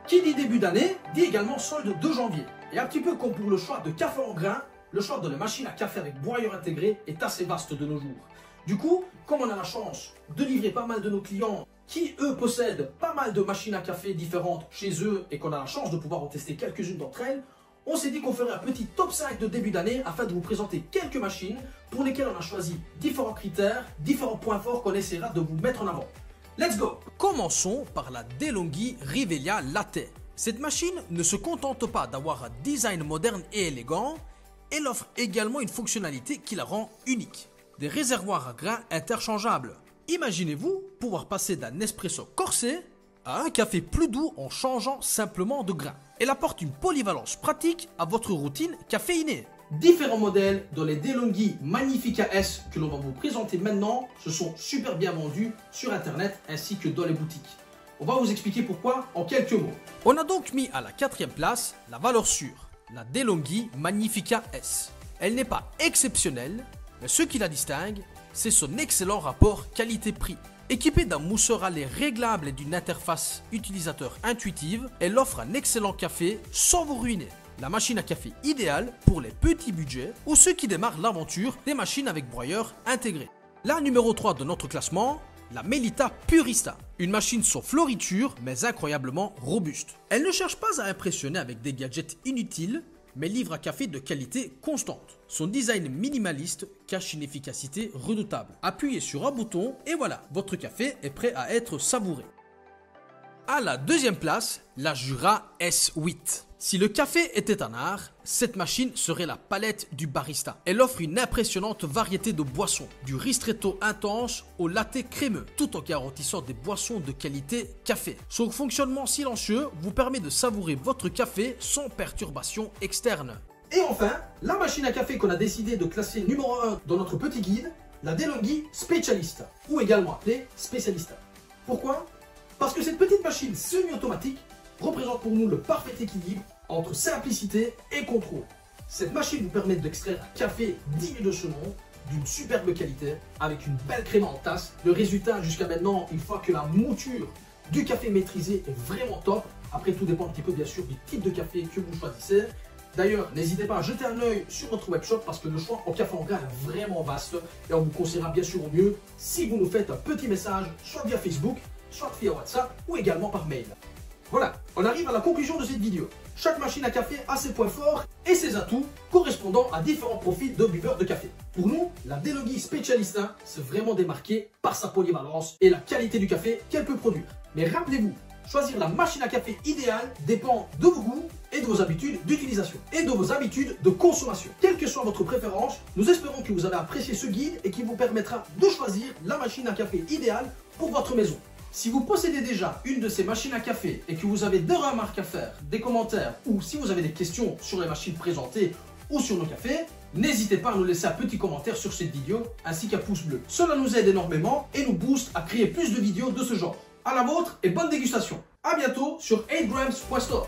Qui dit début d'année, dit également solde de janvier. Et un petit peu comme pour le choix de café en grains, le choix de la machine à café avec broyeur intégré est assez vaste de nos jours. Du coup, comme on a la chance de livrer pas mal de nos clients qui, eux, possèdent pas mal de machines à café différentes chez eux et qu'on a la chance de pouvoir en tester quelques-unes d'entre elles, on s'est dit qu'on ferait un petit top 5 de début d'année afin de vous présenter quelques machines pour lesquelles on a choisi différents critères, différents points forts qu'on essaiera de vous mettre en avant. Let's go! Commençons par la DeLonghi Rivelia Latte. Cette machine ne se contente pas d'avoir un design moderne et élégant, elle offre également une fonctionnalité qui la rend unique. Des réservoirs à grains interchangeables. Imaginez-vous pouvoir passer d'un espresso corsé à un café plus doux en changeant simplement de grain. Elle apporte une polyvalence pratique à votre routine caféinée. Différents modèles dans les DeLonghi Magnifica S que l'on va vous présenter maintenant se sont super bien vendus sur internet ainsi que dans les boutiques. On va vous expliquer pourquoi en quelques mots. On a donc mis à la 4e place la valeur sûre, la DeLonghi Magnifica S. Elle n'est pas exceptionnelle, mais ce qui la distingue, c'est son excellent rapport qualité-prix. Équipée d'un mousseur à lait réglable et d'une interface utilisateur intuitive, elle offre un excellent café sans vous ruiner. La machine à café idéale pour les petits budgets ou ceux qui démarrent l'aventure des machines avec broyeur intégré. La numéro 3 de notre classement, la Melita Purista. Une machine sans floriture mais incroyablement robuste. Elle ne cherche pas à impressionner avec des gadgets inutiles, mais livre un café de qualité constante. Son design minimaliste cache une efficacité redoutable. Appuyez sur un bouton et voilà, votre café est prêt à être savouré. À la 2e place, la Jura S8. Si le café était un art, cette machine serait la palette du barista. Elle offre une impressionnante variété de boissons, du ristretto intense au latte crémeux, tout en garantissant des boissons de qualité café. Son fonctionnement silencieux vous permet de savourer votre café sans perturbation externe. Et enfin, la machine à café qu'on a décidé de classer numéro 1 dans notre petit guide, la DeLonghi Specialista, ou également appelée Specialista. Pourquoi? Parce que cette petite machine semi-automatique représente pour nous le parfait équilibre entre simplicité et contrôle. Cette machine vous permet d'extraire un café digne de ce nom, d'une superbe qualité, avec une belle crème en tasse. Le résultat jusqu'à maintenant, une fois que la mouture du café maîtrisé est vraiment top. Après, tout dépend un petit peu bien sûr du type de café que vous choisissez. D'ailleurs, n'hésitez pas à jeter un œil sur notre webshop parce que le choix en café en grains est vraiment vaste et on vous conseillera bien sûr au mieux si vous nous faites un petit message, soit via Facebook, soit via WhatsApp ou également par mail. Voilà, on arrive à la conclusion de cette vidéo. Chaque machine à café a ses points forts et ses atouts correspondant à différents profils de buveurs de café. Pour nous, la DeLonghi Specialista s'est vraiment démarquée par sa polyvalence et la qualité du café qu'elle peut produire. Mais rappelez-vous, choisir la machine à café idéale dépend de vos goûts et de vos habitudes d'utilisation et de vos habitudes de consommation. Quelle que soit votre préférence, nous espérons que vous avez apprécié ce guide et qu'il vous permettra de choisir la machine à café idéale pour votre maison. Si vous possédez déjà une de ces machines à café et que vous avez des remarques à faire, des commentaires ou si vous avez des questions sur les machines présentées ou sur nos cafés, n'hésitez pas à nous laisser un petit commentaire sur cette vidéo ainsi qu'un pouce bleu. Cela nous aide énormément et nous booste à créer plus de vidéos de ce genre. À la vôtre et bonne dégustation. A bientôt sur 8grams.store.